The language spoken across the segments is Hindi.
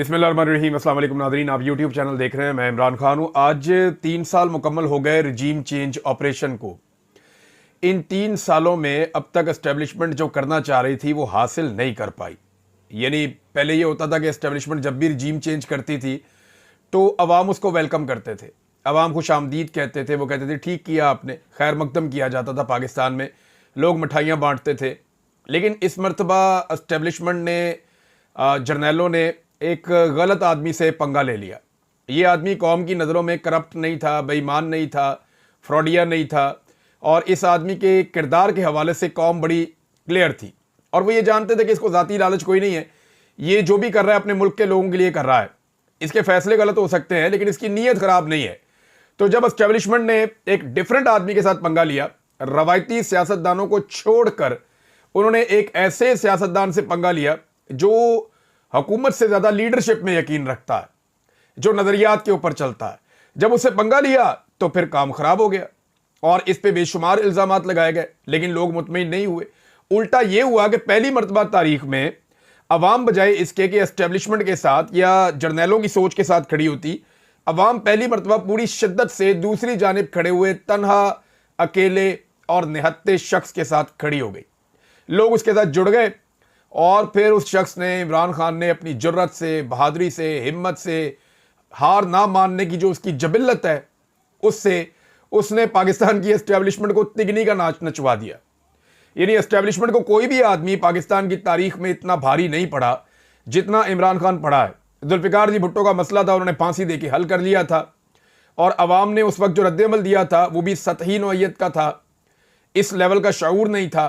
बिस्मिल्लाहिर्रहमानिर्रहीम। अस्सलाम वालेकुम नाज़रीन, आप यूट्यूब चैनल देख रहे हैं। मैं इमरान खान हूँ। आज 3 साल मुकम्मल हो गए रजीम चेंज ऑपरेशन को। इन 3 सालों में अब तक एस्टेब्लिशमेंट जो करना चाह रही थी वो हासिल नहीं कर पाई। यानी पहले ये होता था कि एस्टेब्लिशमेंट जब भी रजीम चेंज करती थी तो अवाम उसको वेलकम करते थे, अवाम खुश आमदीद कहते थे, वो कहते थे ठीक किया आपने, खैर मकदम किया जाता था पाकिस्तान में, लोग मिठाइयाँ बांटते थे। लेकिन इस मरतबा एस्टेब्लिशमेंट ने, जर्नैलों ने एक गलत आदमी से पंगा ले लिया। ये आदमी कौम की नज़रों में करप्ट नहीं था, बेईमान नहीं था, फ्रॉडिया नहीं था, और इस आदमी के किरदार के हवाले से कौम बड़ी क्लियर थी और वो ये जानते थे कि इसको ज़ाती लालच कोई नहीं है, ये जो भी कर रहा है अपने मुल्क के लोगों के लिए कर रहा है। इसके फैसले गलत हो सकते हैं लेकिन इसकी नीयत ख़राब नहीं है। तो जब एस्टेब्लिशमेंट ने एक डिफरेंट आदमी के साथ पंगा लिया, रवायती सियासतदानों को छोड़कर उन्होंने एक ऐसे सियासतदान से पंगा लिया जो हुकूमत से ज़्यादा लीडरशिप में यकीन रखता है, जो नज़रियात के ऊपर चलता है। जब उससे पंगा लिया तो फिर काम ख़राब हो गया और इस पे बेशुमार इल्ज़ामात लगाए गए, लेकिन लोग मुतमईन नहीं हुए। उल्टा ये हुआ कि पहली मरतबा तारीख में अवाम बजाय इसके कि एस्टेब्लिशमेंट के साथ या जर्नैलों की सोच के साथ खड़ी होती, अवाम पहली मरतबा पूरी शिद्दत से दूसरी जानिब खड़े हुए तन्हा, अकेले और निहत्ते शख्स के साथ खड़ी हो गई। लोग उसके साथ जुड़ गए और फिर उस शख्स ने, इमरान खान ने, अपनी जुर्रत से, बहादुरी से, हिम्मत से, हार ना मानने की जो उसकी जबिल्लत है, उससे उसने पाकिस्तान की एस्टेब्लिशमेंट को तिगनी का नाच नचवा दिया। यानी एस्टेब्लिशमेंट को कोई भी आदमी पाकिस्तान की तारीख में इतना भारी नहीं पड़ा जितना इमरान खान पड़ा है। जुल्फ़िकार जी भुट्टो का मसला था, उन्होंने फांसी दे के हल कर लिया था और अवाम ने उस वक्त जो रद्दअमल दिया था वो भी सतही नौइयत का था, इस लेवल का शऊर नहीं था।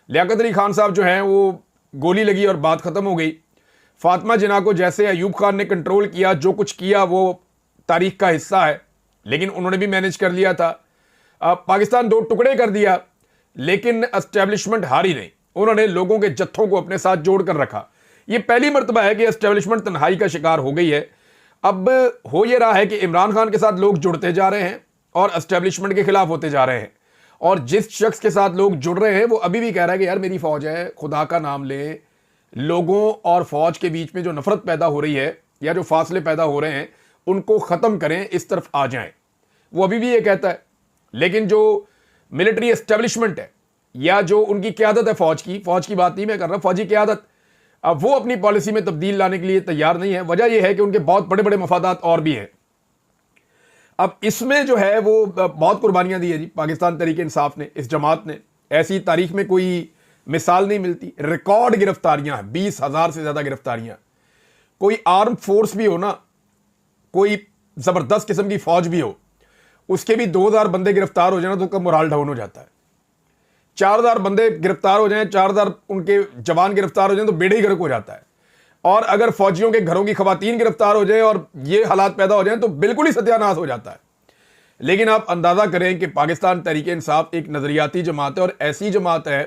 लियाकत अली खान साहब जो हैं वो गोली लगी और बात ख़त्म हो गई। फातिमा जिन्ना को जैसे अयूब खान ने कंट्रोल किया, जो कुछ किया वो तारीख का हिस्सा है, लेकिन उन्होंने भी मैनेज कर लिया था। पाकिस्तान दो टुकड़े कर दिया लेकिन एस्टेब्लिशमेंट हारी नहीं, उन्होंने लोगों के जत्थों को अपने साथ जोड़ कर रखा। ये पहली मरतबा है कि एस्टेब्लिशमेंट तन्हाई का शिकार हो गई है। अब हो ये रहा है कि इमरान खान के साथ लोग जुड़ते जा रहे हैं और एस्टेब्लिशमेंट के खिलाफ होते जा रहे हैं, और जिस शख्स के साथ लोग जुड़ रहे हैं वो अभी भी कह रहा है कि यार मेरी फौज है, खुदा का नाम ले। लोगों और फौज के बीच में जो नफरत पैदा हो रही है या जो फासले पैदा हो रहे हैं उनको ख़त्म करें, इस तरफ आ जाएं, वो अभी भी ये कहता है। लेकिन जो मिलिट्री एस्टेब्लिशमेंट है या जो उनकी क़यादत है फौज की बात नहीं मैं कर रहा, फौजी क़यादत, अब वो अपनी पॉलिसी में तब्दील लाने के लिए तैयार नहीं है। वजह यह है कि उनके बहुत बड़े बड़े मफादात और भी हैं। अब इसमें जो है वो बहुत कुर्बानियां दी है जी पाकिस्तान तहरीक इंसाफ ने, इस जमात ने। ऐसी तारीख में कोई मिसाल नहीं मिलती। रिकॉर्ड गिरफ्तारियां हैं, 20,000 से ज़्यादा गिरफ्तारियां। कोई आर्म फोर्स भी हो ना, कोई ज़बरदस्त किस्म की फौज भी हो, उसके भी 2,000 बंदे गिरफ्तार हो जाए ना तो उसका मोराल डाउन हो जाता है। 4,000 बंदे गिरफ्तार हो जाएं, 4,000 उनके जवान गिरफ्तार हो जाएं तो बेड़े ही गर्क हो जाता है। और अगर फौजियों के घरों की खवातीन गिरफ्तार हो जाए और ये हालात पैदा हो जाएं तो बिल्कुल ही सत्यानाश हो जाता है। लेकिन आप अंदाज़ा करें कि पाकिस्तान तहरीक इंसाफ एक नज़रियाती जमात है और ऐसी जमात है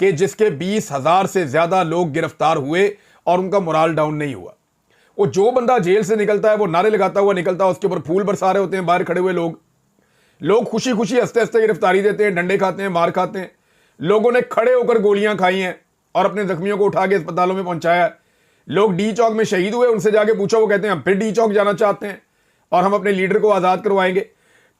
कि जिसके 20,000 से ज़्यादा लोग गिरफ्तार हुए और उनका मोराल डाउन नहीं हुआ। वो जो बंदा जेल से निकलता है वो नारे लगाता हुआ निकलता है, उसके ऊपर फूल बरसा रहे होते हैं बाहर खड़े हुए लोग खुशी खुशी हंसते हंसते गिरफ्तारी देते हैं, डंडे खाते हैं, मार खाते हैं। लोगों ने खड़े होकर गोलियां खाई हैं और अपने जख्मियों को उठा के अस्पतालों में पहुंचाया है। लोग डी चौक में शहीद हुए, उनसे जाके पूछा, वो कहते हैं हम फिर डी चौक जाना चाहते हैं और हम अपने लीडर को आज़ाद करवाएंगे।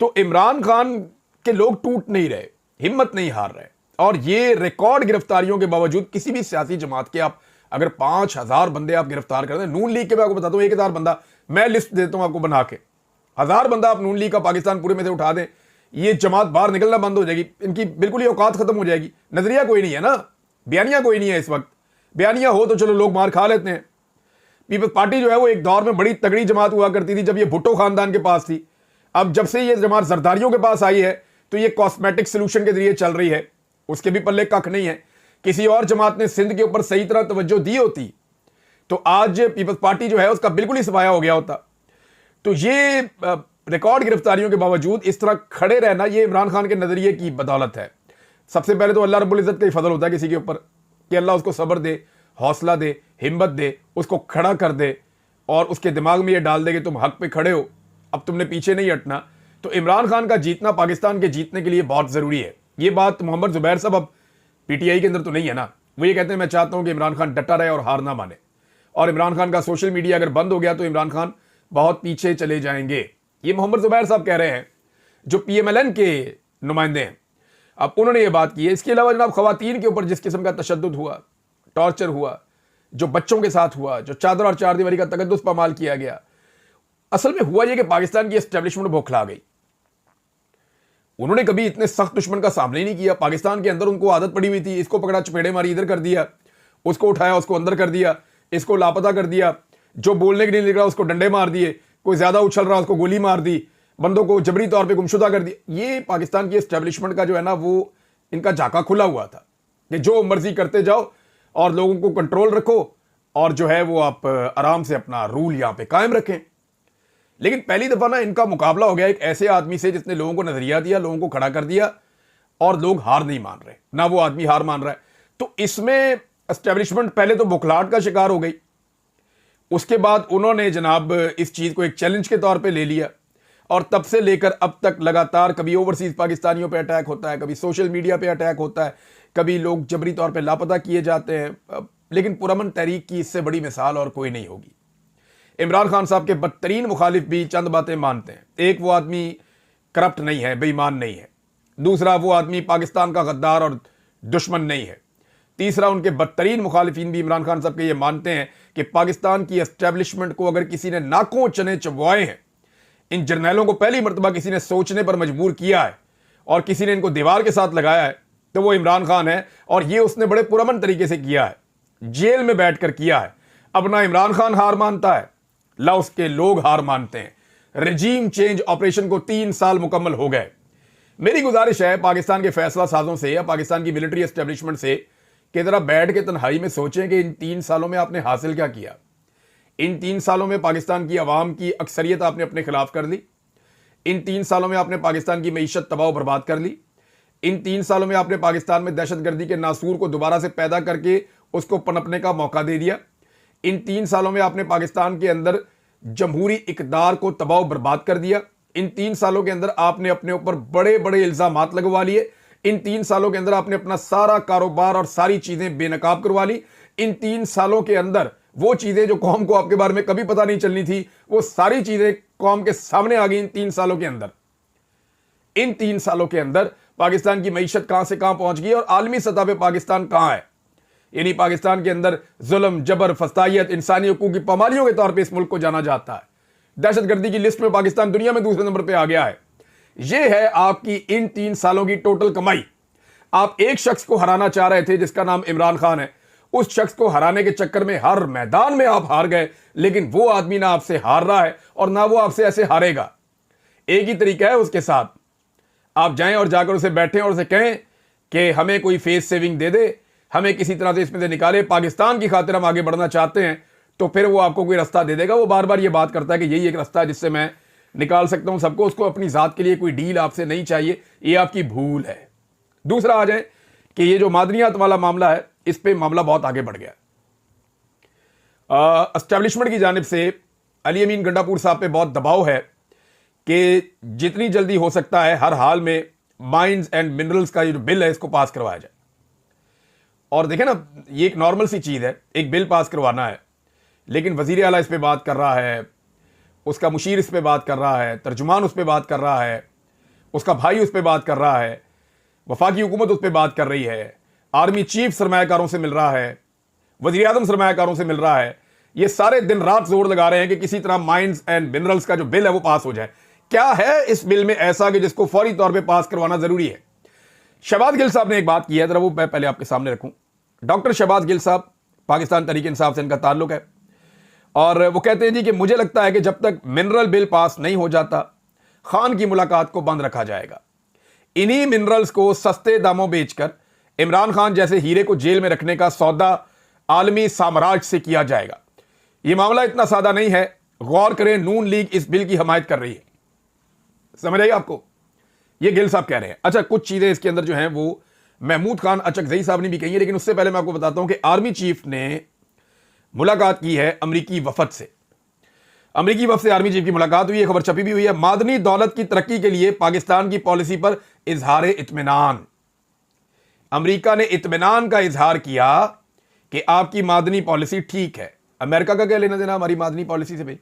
तो इमरान खान के लोग टूट नहीं रहे, हिम्मत नहीं हार रहे, और ये रिकॉर्ड गिरफ्तारियों के बावजूद किसी भी सियासी जमात के आप अगर 5,000 बंदे आप गिरफ्तार कर दें, नून लीग के मैं आपको बताता हूँ 1,000 बंदा, मैं लिस्ट देता हूँ आपको बना के, 1,000 बंदा आप नून लीग का पाकिस्तान पूरे में से उठा दें, ये जमात बाहर निकलना बंद हो जाएगी, इनकी बिल्कुल ही औकात खत्म हो जाएगी। नजरिया कोई नहीं है ना, बयानिया कोई नहीं है। इस वक्त बयानिया हो तो चलो लोग मार खा लेते हैं। पीपल्स पार्टी जो है वो एक दौर में बड़ी तगड़ी जमात हुआ करती थी जब ये भुट्टो खानदान के पास थी। अब जब से ये जमात जरदारियों के पास आई है तो ये कॉस्मेटिक सोल्यूशन के जरिए चल रही है, उसके भी पल्ले कख नहीं है। किसी और जमात ने सिंध के ऊपर सही तरह तवज्जो दी होती तो आज पीपल्स पार्टी जो है उसका बिल्कुल ही सफाया हो गया होता। तो ये रिकॉर्ड गिरफ्तारियों के बावजूद इस तरह खड़े रहना, ये इमरान खान के नजरिए की बदौलत है। सबसे पहले तो अल्लाह रब्बुल इज़्ज़त का ही फजल होता है किसी के ऊपर कि अल्लाह उसको सब्र दे, हौसला दे, हिम्मत दे, उसको खड़ा कर दे और उसके दिमाग में ये डाल दे कि तुम हक पे खड़े हो, अब तुमने पीछे नहीं हटना। तो इमरान खान का जीतना पाकिस्तान के जीतने के लिए बहुत ज़रूरी है। ये बात मोहम्मद ज़ुबैर साहब अब पीटीआई के अंदर तो नहीं है ना, वो ये कहते हैं मैं चाहता हूँ कि इमरान खान डटा रहे और हार ना माने। और इमरान खान का सोशल मीडिया अगर बंद हो गया तो इमरान खान बहुत पीछे चले जाएंगे। ये मोहम्मद जुबैर साहब कह रहे हैं, जो PMLN के नुमाइंदे हैं। अब उन्होंने ये बात की है। इसके अलावा जनाब खवातीन के ऊपर जिस किस्म का तशद्दुद हुआ, टॉर्चर हुआ, जो बच्चों के साथ हुआ, जो चादर और चारदीवारी का तकद्दुस पामाल किया गया, असल में हुआ ये कि पाकिस्तान की एस्टेब्लिशमेंट बौखला गई। उन्होंने कभी इतने सख्त दुश्मन का सामना ही नहीं किया। पाकिस्तान के अंदर उनको आदत पड़ी हुई थी, इसको पकड़ा चपेड़े मारी इधर कर दिया, उसको उठाया उसको अंदर कर दिया, इसको लापता कर दिया, जो बोलने के लिए निकला उसको डंडे मार दिए, कोई ज्यादा उछल रहा उसको गोली मार दी, बंदों को जबरी तौर पे गुमशुदा कर दिया। ये पाकिस्तान की एस्टेब्लिशमेंट का जो है ना, वो इनका झाका खुला हुआ था कि जो मर्जी करते जाओ और लोगों को कंट्रोल रखो और जो है वो आप आराम से अपना रूल यहां पे कायम रखें। लेकिन पहली दफा ना इनका मुकाबला हो गया एक ऐसे आदमी से जिसने लोगों को नजरिया दिया, लोगों को खड़ा कर दिया, और लोग हार नहीं मान रहे, ना वो आदमी हार मान रहा है। तो इसमें एस्टेब्लिशमेंट पहले तो बुखलाहट का शिकार हो गई, उसके बाद उन्होंने जनाब इस चीज को एक चैलेंज के तौर पे ले लिया, और तब से लेकर अब तक लगातार कभी ओवरसीज पाकिस्तानियों पे अटैक होता है, कभी सोशल मीडिया पे अटैक होता है, कभी लोग जबरी तौर पे लापता किए जाते हैं। लेकिन पुरअमन तहरीक की इससे बड़ी मिसाल और कोई नहीं होगी। इमरान खान साहब के बदतरीन मुखालिफ भी चंद बातें मानते हैं। एक, वो आदमी करप्ट नहीं है, बेईमान नहीं है। दूसरा, वो आदमी पाकिस्तान का गद्दार और दुश्मन नहीं है। तीसरा, उनके बदतरीन मुखालिफिन भी इमरान खान साहब के ये मानते हैं कि पाकिस्तान की एस्टेब्लिशमेंट को अगर किसी ने नाकों चने चबवाए हैं, इन जर्नैलों को पहली मरतबा किसी ने सोचने पर मजबूर किया है और किसी ने इनको दीवार के साथ लगाया है, तो वो इमरान खान है। और ये उसने बड़े पुरअमन तरीके से किया है, जेल में बैठकर किया है। अब ना इमरान खान हार मानता है, ला उसके लोग हार मानते हैं। रजीम चेंज ऑपरेशन को 3 साल मुकम्मल हो गए। मेरी गुजारिश है पाकिस्तान के फैसला साजों से या पाकिस्तान की मिलिट्री एस्टेब्लिशमेंट से कि जरा बैठ के तन्हाई में सोचें कि इन 3 सालों में आपने हासिल क्या किया। इन 3 सालों में पाकिस्तान की आवाम की अक्सरियत आपने अपने खिलाफ कर ली। इन 3 सालों में आपने पाकिस्तान की मईशत तबाह बर्बाद कर ली। इन 3 सालों में आपने पाकिस्तान में दहशतगर्दी के नासूर को दोबारा से पैदा करके उसको पनपने का मौका दे दिया। इन 3 सालों में आपने पाकिस्तान के अंदर जमहूरी इकदार को तबाह बर्बाद कर दिया। इन 3 सालों के अंदर आपने अपने ऊपर बड़े बड़े इल्जामात लगवा लिए। इन 3 सालों के अंदर आपने अपना सारा कारोबार और सारी चीजें बेनकाब करवा ली। इन 3 सालों के अंदर वो चीजें जो कौम को आपके बारे में कभी पता नहीं चलनी थी, वो सारी चीजें कौम के सामने आ गई इन 3 सालों के अंदर। इन 3 सालों के अंदर पाकिस्तान की मईशत कहां से कहां पहुंच गई और आलमी सतह पे पाकिस्तान कहां है। यानी पाकिस्तान के अंदर जुल्म, जबर, फस्तायत, इंसानी हकूक की पामालियों के तौर पे इस मुल्क को जाना जाता है। दहशतगर्दी की लिस्ट में पाकिस्तान दुनिया में दूसरे नंबर पे आ गया है। यह है आपकी इन 3 सालों की टोटल कमाई। आप एक शख्स को हराना चाह रहे थे जिसका नाम इमरान खान है। उस शख्स को हराने के चक्कर में हर मैदान में आप हार गए, लेकिन वो आदमी ना आपसे हार रहा है और ना वो आपसे ऐसे हारेगा। एक ही तरीका है उसके साथ, आप जाएं और जाकर उसे बैठें और उसे कहें कि हमें कोई फेस सेविंग दे दे, हमें किसी तरह से इसमें से निकाले, पाकिस्तान की खातिर हम आगे बढ़ना चाहते हैं। तो फिर वो आपको कोई रास्ता दे देगा। वो बार बार ये बात करता है कि यही एक रास्ता है जिससे मैं निकाल सकता हूं सबको। उसको अपनी जात के लिए कोई डील आपसे नहीं चाहिए, ये आपकी भूल है। दूसरा आ जाए कि ये जो मादनियात वाला मामला है, इस पे मामला बहुत आगे बढ़ गया। एस्टेब्लिशमेंट की जानिब से अली अमीन गंडापुर साहब पे बहुत दबाव है कि जितनी जल्दी हो सकता है हर हाल में माइंस एंड मिनरल्स का ये जो बिल है इसको पास करवाया जाए। और देखें ना, ये एक नॉर्मल सी चीज है, एक बिल पास करवाना है, लेकिन वजीर आला इस पे बात कर रहा है, उसका मुशीर इस पे बात कर रहा है, तर्जुमान उस पे बात कर रहा है, उसका भाई उस पे बात कर रहा है, वफाकी हुकूमत उस पे बात कर रही है, आर्मी चीफ सरमायाकारों से मिल रहा है, वजीर आजम सरमायाकारों से मिल रहा है। ये सारे दिन रात जोर लगा रहे हैं कि किसी तरह माइंस एंड मिनरल्स का जो बिल है वो पास हो जाए। क्या है इस बिल में ऐसा कि जिसको फौरी तौर पे पास करवाना जरूरी है? शहबाज गिल साहब ने एक बात की है, जरा वो मैं पहले आपके सामने रखूं। डॉक्टर शहबाज गिल साहब, पाकिस्तान तहरीक इंसाफ से इनका ताल्लुक है, और वो कहते हैं जी कि मुझे लगता है कि जब तक मिनरल बिल पास नहीं हो जाता, खान की मुलाकात को बंद रखा जाएगा। इन्हीं मिनरल्स को सस्ते दामों बेचकर इमरान खान जैसे हीरे को जेल में रखने का सौदा आलमी साम्राज्य से किया जाएगा। यह मामला इतना सादा नहीं है। गौर करें, नून लीग इस बिल की हमायत कर रही है। समझ आई आपको? ये गिल साहब कह रहे हैं। अच्छा, कुछ चीजें इसके अंदर जो हैं वो महमूद खान अचकजई साहब ने भी कही है, लेकिन उससे पहले मैं आपको बताता हूं कि आर्मी चीफ ने मुलाकात की है अमरीकी वफद से। अमरीकी वफद से आर्मी चीफ की मुलाकात हुई है, खबर छपी भी हुई है। मादनी दौलत की तरक्की के लिए पाकिस्तान की पॉलिसी पर इजहार इत्मीनान। अमरीका ने इत्मीनान का इजहार किया कि आपकी मादनी पॉलिसी ठीक है, अमेरिका का क्या लेना देना हमारी मादनी पॉलिसी से भाई?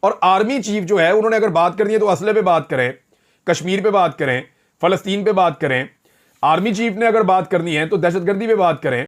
और आर्मी चीफ जो है उन्होंने अगर बात करनी है तो असले पे बात करें, कश्मीर पे बात करें, फलस्तीन पे बात करें। आर्मी चीफ ने अगर बात करनी है तो दहशतगर्दी पे बात करें।